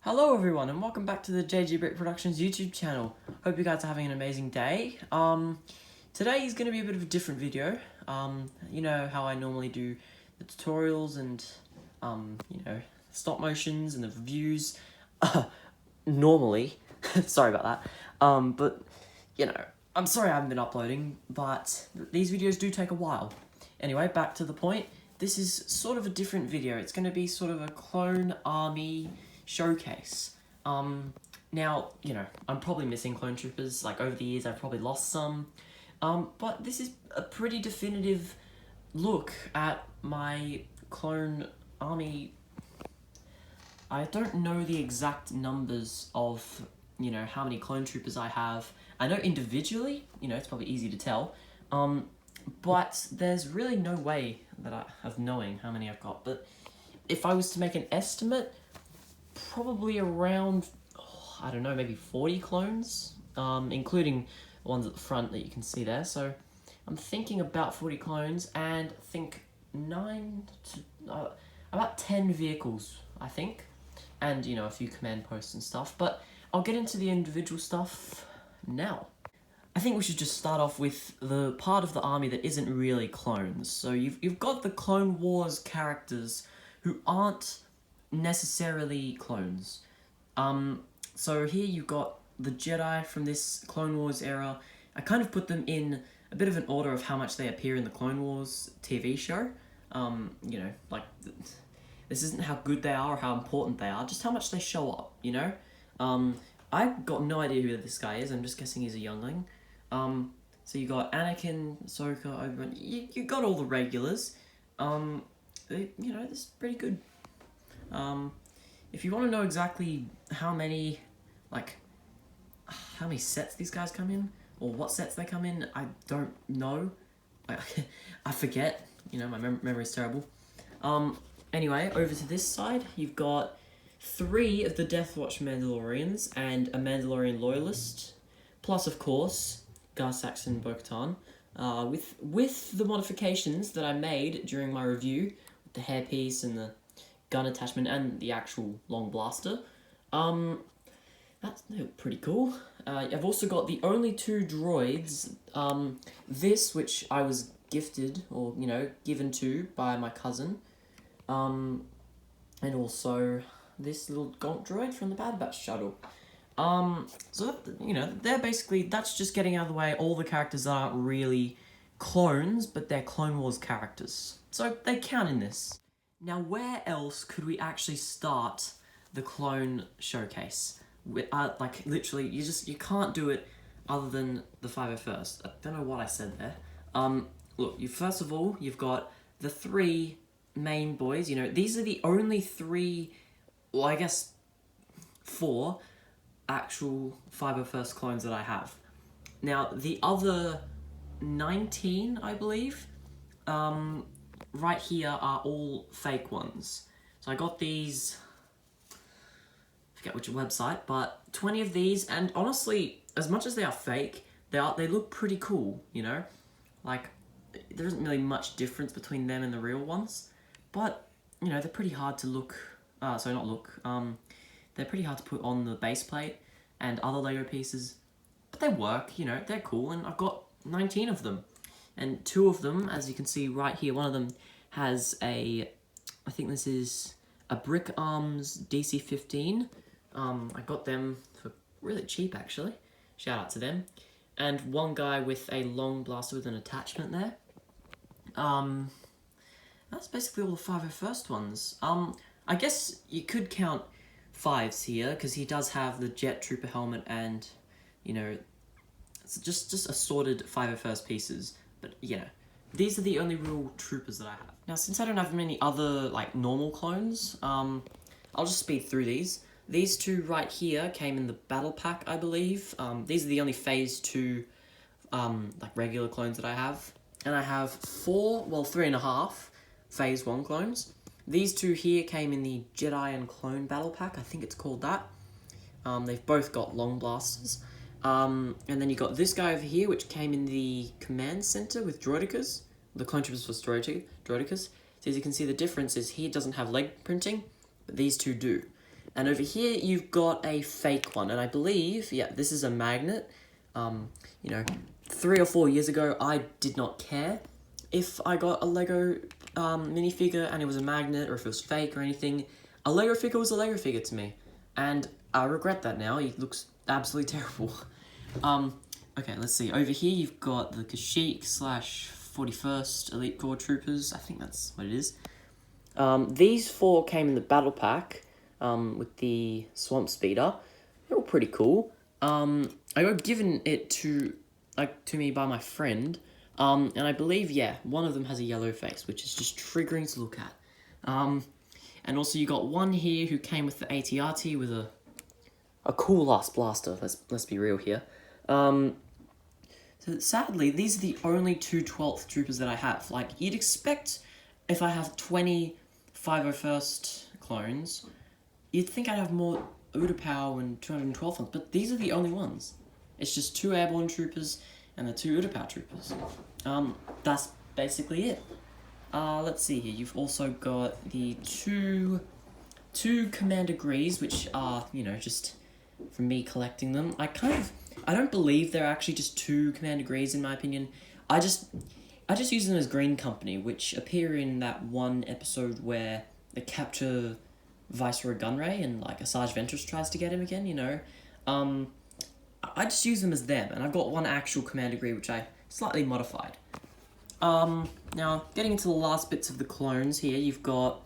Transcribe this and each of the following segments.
Hello everyone and welcome back to the JGBricks Productions YouTube channel. Hope you guys are having an amazing day. Today is going to be a bit of a different video. You know how I normally do the tutorials and, stop motions and the reviews. Normally. Sorry about that. But, I'm sorry I haven't been uploading, but these videos do take a while. Anyway, back to the point. This is sort of a different video. It's going to be sort of a clone army showcase. Now, I'm probably missing clone troopers. Like, over the years, I've probably lost some. But this is a pretty definitive look at my clone army. I don't know the exact numbers of, how many clone troopers I have. I know individually, it's probably easy to tell. But there's really no way of knowing how many I've got. But if I was to make an estimate, probably around, I don't know, maybe 40 clones, including the ones at the front that you can see there. So I'm thinking about 40 clones and think about 10 vehicles, I think. And, a few command posts and stuff. But I'll get into the individual stuff now. I think we should just start off with the part of the army that isn't really clones. So you've got the Clone Wars characters who aren't necessarily clones. So here you've got the Jedi from this Clone Wars era. I kind of put them in a bit of an order of how much they appear in the Clone Wars TV show. This isn't how good they are or how important they are, just how much they show up, I've got no idea who this guy is. I'm just guessing he's a youngling. So you got Anakin, Ahsoka, Obi-Wan. You got all the regulars. This is pretty good. If you want to know exactly how many sets these guys come in, or what sets they come in, I don't know. I forget. My memory is terrible. Anyway, over to this side, you've got 3 of the Death Watch Mandalorians and a Mandalorian loyalist, plus of course Gar Saxon and Bo-Katan, with the modifications that I made during my review, with the hairpiece and the gun attachment and the actual long blaster. That's pretty cool. I've also got the only 2 droids, this which I was gifted, or, given to by my cousin, and also this little Gonk droid from the Bad Batch shuttle. So, that's just getting out of the way all the characters that aren't really clones, but they're Clone Wars characters. So they count in this. Now, where else could we actually start the clone showcase? Literally, you can't do it other than the 501st. I don't know what I said there. Look, first of all, you've got the 3 main boys. These are the only 3, well, I guess 4 actual 501st clones that I have. Now, the other 19, I believe, right here are all fake ones. So I got these, I forget which website, but 20 of these, and honestly, as much as they are fake, they look pretty cool, there isn't really much difference between them and the real ones, but, they're pretty hard to they're pretty hard to put on the base plate and other Lego pieces, but they work, they're cool, and I've got 19 of them. And 2 of them, as you can see right here, one of them has I think this is a Brick Arms DC-15. I got them for really cheap, actually. Shout out to them. And one guy with a long blaster with an attachment there. That's basically all the 501st ones. I guess you could count 5s here, because he does have the Jet Trooper helmet and, it's just assorted 501st pieces. But, these are the only real troopers that I have. Now, since I don't have many other, normal clones, I'll just speed through these. These 2 right here came in the battle pack, I believe. These are the only Phase 2, regular clones that I have. And I have 3.5 Phase 1 clones. These 2 here came in the Jedi and Clone battle pack, I think it's called that. They've both got long blasters. And then you got this guy over here, which came in the command center with droidicas. The clone troopers for droidicas. So as you can see, the difference is here doesn't have leg printing, but these 2 do. And over here, you've got a fake one. And I believe, yeah, this is a magnet. You know, 3 or 4 years ago, I did not care if I got a Lego minifigure and it was a magnet or if it was fake or anything. A Lego figure was a Lego figure to me. And I regret that now. It looks absolutely terrible. Okay, let's see. Over here, you've got the Kashyyyk / 41st Elite Corps Troopers. I think that's what it is. These 4 came in the battle pack with the Swamp Speeder. They were pretty cool. I got given it to me by my friend. And I believe, yeah, one of them has a yellow face, which is just triggering to look at. And also you got one here who came with the AT-RT with a cool ass blaster. Let's be real here. So sadly, these are the only 2 12th troopers that I have. Like, you'd expect if I have 20 501st clones, you'd think I'd have more Utapau and 212 ones, but these are the only ones. It's just 2 airborne troopers and the 2 Utapau troopers. That's basically it. Let's see here. You've also got the two Commander Grees, which are, you know, just from me collecting them. I don't believe they're actually just 2 Commander Grees, in my opinion. I just use them as Green Company, which appear in that one episode where they capture Viceroy Gunray and, like, Asajj Ventress tries to get him again, you know. I just use them as them, and I've got one actual Commander Gree, which I slightly modified. Now, getting into the last bits of the clones here, you've got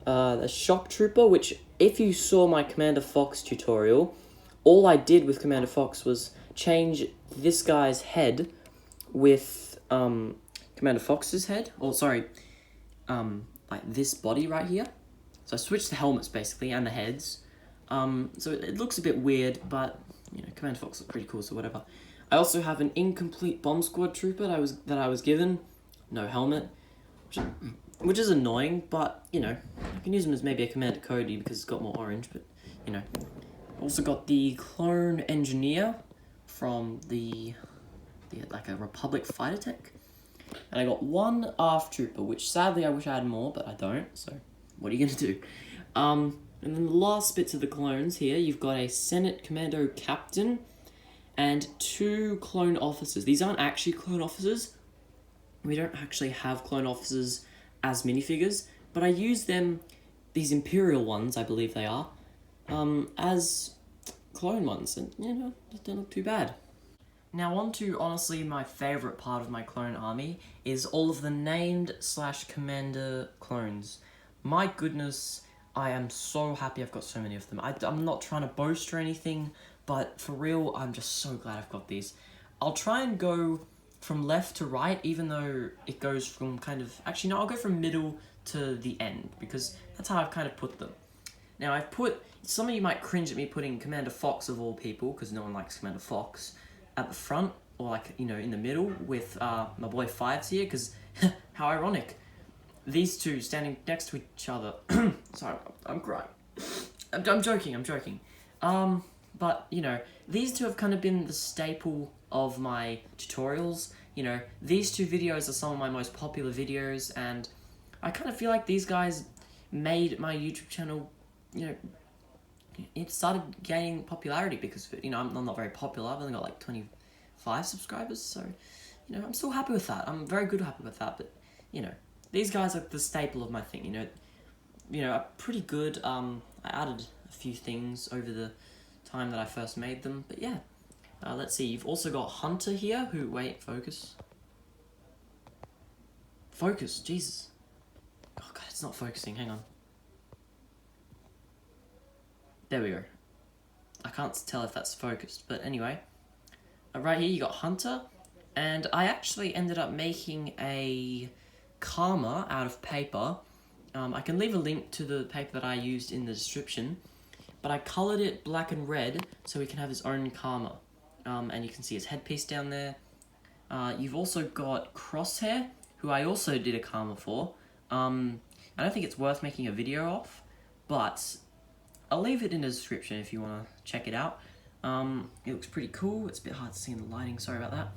the Shock Trooper, which, if you saw my Commander Fox tutorial, all I did with Commander Fox was change this guy's head with Commander Fox's head, or sorry, like this body right here. So I switched the helmets basically and the heads. So it looks a bit weird, but you know, Commander Fox looks pretty cool, so whatever. I also have an incomplete Bomb Squad trooper that I was given, no helmet, which is annoying, but you know, I can use him as maybe a Commander Cody because it's got more orange, but you know. Also got the Clone Engineer from the like a Republic fighter tech. And I got one ARF trooper, which sadly I wish I had more, but I don't, so what are you gonna do? And then the last bits of the clones here, you've got a Senate Commando Captain and 2 clone officers. These aren't actually clone officers. We don't actually have clone officers as minifigures, but I use them, these Imperial ones, I believe they are, as clone ones, and you know, they don't look too bad. Now on to, honestly, my favourite part of my clone army is all of the named / commander clones. My goodness, I am so happy I've got so many of them. I'm not trying to boast or anything, but for real, I'm just so glad I've got these. I'll try and go from left to right, even though it goes from kind of... Actually, no, I'll go from middle to the end, because that's how I've kind of put them. Now, I've put... Some of you might cringe at me putting Commander Fox, of all people, because no one likes Commander Fox, at the front, or like, you know, in the middle, with my boy Fives here, because how ironic. These two standing next to each other. Sorry, I'm crying. I'm joking. But, you know, these two have kind of been the staple of my tutorials. You know, these 2 videos are some of my most popular videos, and I kind of feel like these guys made my YouTube channel, you know, it started gaining popularity because, you know, I'm not very popular. I've only got like 25 subscribers, so, you know, I'm still happy with that. I'm very happy with that, but, you know, these guys are the staple of my thing, you know, are pretty good. I added a few things over the time that I first made them, but yeah. Let's see, you've also got Hunter here, who, wait, focus, Jesus. Oh god, it's not focusing, hang on. There we go. I can't tell if that's focused, but anyway. Right here you got Hunter, and I actually ended up making a Karma out of paper. I can leave a link to the paper that I used in the description, but I coloured it black and red so he can have his own Karma. And you can see his headpiece down there. You've also got Crosshair, who I also did a Karma for. I don't think it's worth making a video of, but I'll leave it in the description if you want to check it out. It looks pretty cool. It's a bit hard to see in the lighting, sorry about that.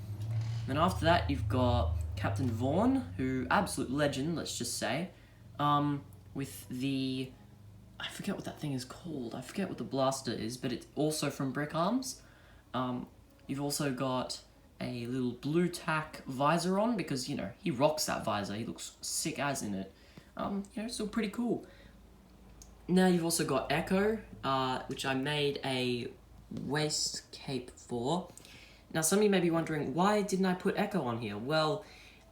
Then after that, you've got Captain Vaughn, who, absolute legend, let's just say, with the I forget what that thing is called. I forget what the blaster is, but it's also from Brick Arms. You've also got a little blue tack visor on because, you know, he rocks that visor. He looks sick as in it. You know, still pretty cool. Now you've also got Echo, which I made a Waistcape for. Now some of you may be wondering, why didn't I put Echo on here? Well,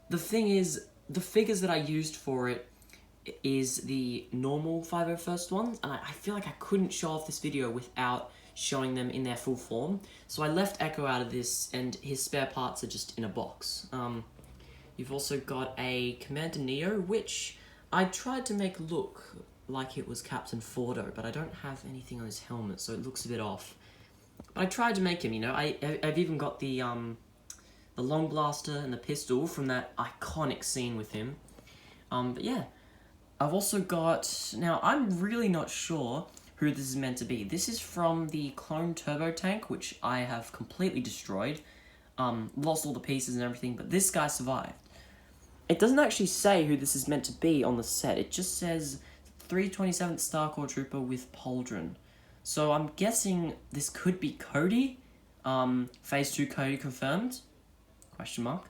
the thing is, the figures that I used for it is the normal 501st ones, and I feel like I couldn't show off this video without showing them in their full form. So I left Echo out of this, and his spare parts are just in a box. You've also got a Commander Neo, which I tried to make look like it was Captain Fordo, but I don't have anything on his helmet, so it looks a bit off. But I tried to make him, you know. I've even got the long blaster and the pistol from that iconic scene with him. But yeah, I've also got... Now, I'm really not sure who this is meant to be. This is from the clone turbo tank, which I have completely destroyed. Lost all the pieces and everything, but this guy survived. It doesn't actually say who this is meant to be on the set. It just says 327th Star Corps Trooper with Pauldron. So I'm guessing this could be Cody. Phase 2 Cody confirmed? Question mark.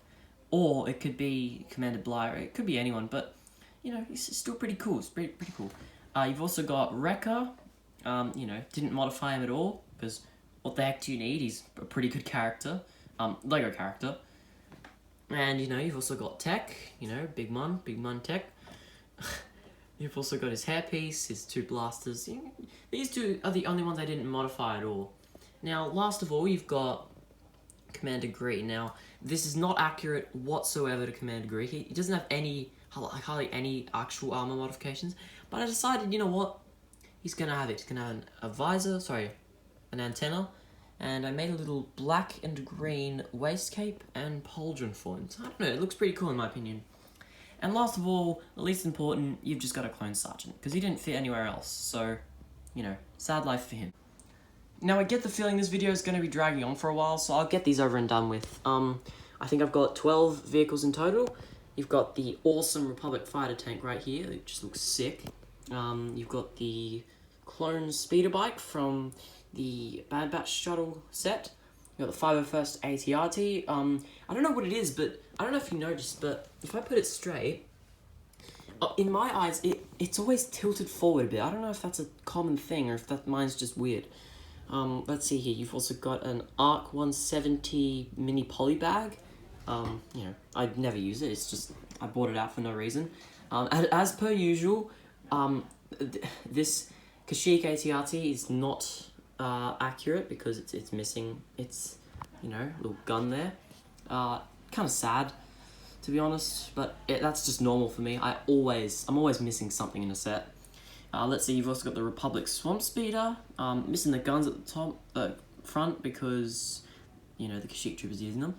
Or it could be Commander Blyer. It could be anyone, but, you know, it's still pretty cool. It's pretty cool. You've also got Rekka. You know, didn't modify him at all, because what the heck do you need? He's a pretty good character. Lego character. And, you know, you've also got Tech. You know, Big Mun Tech. You've also got his hairpiece, his two blasters. These two are the only ones I didn't modify at all. Now, last of all, you've got Commander Gree. Now, this is not accurate whatsoever to Commander Gree. He doesn't have hardly any actual armor modifications. But I decided, you know what? He's going to have it. He's going to have a visor, an antenna. And I made a little black and green waistcape and pauldron for him. So, I don't know, it looks pretty cool in my opinion. And last of all, the least important, you've just got a clone sergeant, because he didn't fit anywhere else, so, you know, sad life for him. Now, I get the feeling this video is going to be dragging on for a while, so I'll get these over and done with. I think I've got 12 vehicles in total. You've got the awesome Republic fighter tank right here, it just looks sick. You've got the clone speeder bike from the Bad Batch shuttle set. You've got the 501st AT-RT. I don't know what it is, but I don't know if you noticed, but if I put it straight, in my eyes, it's always tilted forward a bit. I don't know if that's a common thing or if mine's just weird. Let's see here. You've also got an ARC 170 mini poly bag. You know, I'd never use it. It's just, I bought it out for no reason. As per usual, this Kashyyyk AT-RT is not accurate because it's missing its, you know, little gun there. Kind of sad, to be honest, but that's just normal for me. I'm always missing something in a set. Let's see, you've also got the Republic Swamp Speeder, missing the guns at the front because, you know, the Kashyyyk Troopers using them.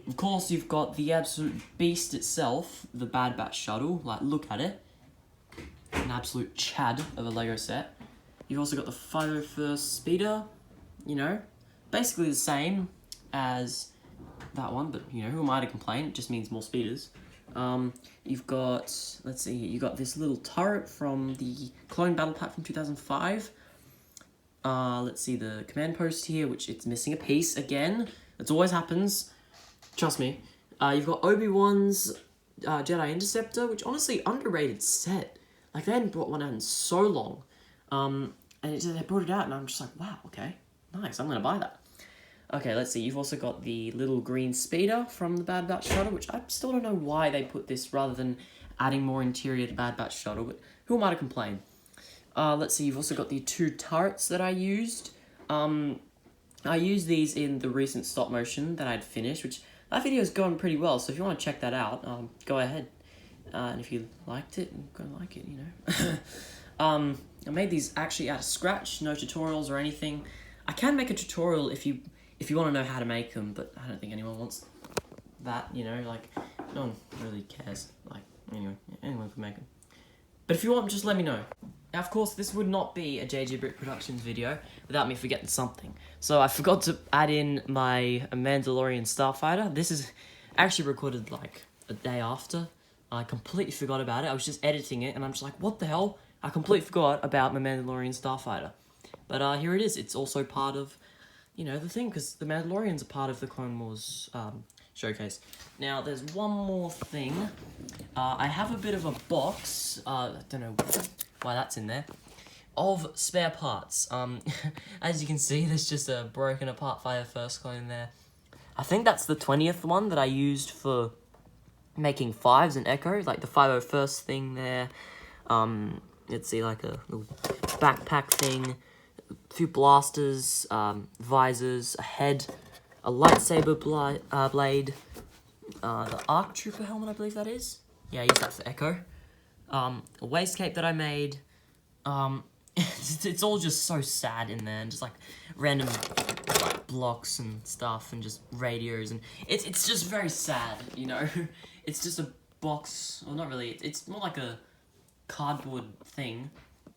Of course, you've got the absolute beast itself, the Bad Batch shuttle. Like, look at it. An absolute chad of a Lego set. You've also got the 501st Speeder, you know, basically the same as that one, but, you know, who am I to complain? It just means more speeders. You've got, let's see, you got this little turret from the Clone Battle Pack from 2005. Let's see, the command post here, which it's missing a piece again. That always happens. Trust me. You've got Obi-Wan's Jedi Interceptor, which honestly, underrated set. Like, they hadn't brought one out in so long. And they brought it out, and I'm just like, wow, okay, nice, I'm gonna buy that. Okay, let's see, you've also got the little green speeder from the Bad Batch shuttle, which I still don't know why they put this rather than adding more interior to Bad Batch shuttle, but who am I to complain? Let's see, you've also got the two turrets that I used. I used these in the recent stop motion that I'd finished, which that video's going pretty well, so if you want to check that out, go ahead. And if you liked it, go like it, you know. I made these actually out of scratch, no tutorials or anything. I can make a tutorial if you want to know how to make them, but I don't think anyone wants that, you know, like, no one really cares. Like, anyway, anyone can make them. But if you want, just let me know. Now, of course, this would not be a JGBricks Productions video without me forgetting something. So I forgot to add in my Mandalorian Starfighter. This is actually recorded like a day after. I completely forgot about it. I was just editing it, and I'm just like, what the hell? I completely forgot about my Mandalorian Starfighter. But here it is. It's also part of, you know, the thing, because the Mandalorians are part of the Clone Wars showcase. Now, there's one more thing. I have a bit of a box, I don't know why that's in there, of spare parts. As you can see, there's just a broken apart Fire First clone there. I think that's the 20th one that I used for making 5s and Echo, like the 501st thing there. Let's see, like a little backpack thing, a few blasters, visors, a head, a lightsaber blade, the ARC Trooper helmet, I believe that is. Yeah, I use that for Echo. A waistcape that I made. It's all just so sad in there, and just like random like blocks and stuff, and just radios, and it's just very sad, you know. It's just a box, or not really. It's more like a cardboard thing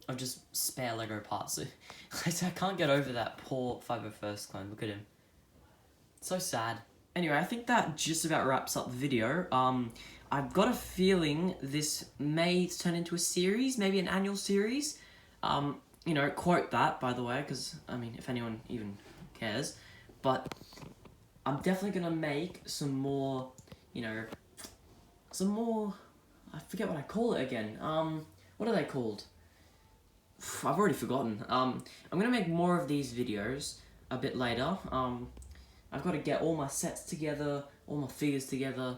of just spare Lego parts. I can't get over that poor 501st clone. Look at him. So sad. Anyway, I think that just about wraps up the video. I've got a feeling this may turn into a series, maybe an annual series. You know, quote that, by the way, because, I mean, if anyone even cares. But I'm definitely going to make some more, you know, I forget what I call it again. What are they called? I've already forgotten. I'm going to make more of these videos a bit later. I've got to get all my sets together, all my figures together,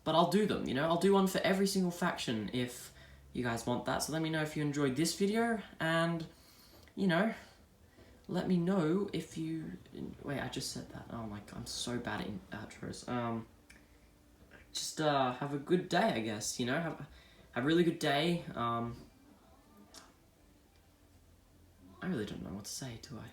but I'll do them, you know? I'll do one for every single faction if you guys want that. So let me know if you enjoyed this video, and, you know, let me know if you... Wait, I just said that. Oh my god, I'm so bad at outros. Just have a good day, I guess, you know? Have a really good day. I really don't know what to say, do I?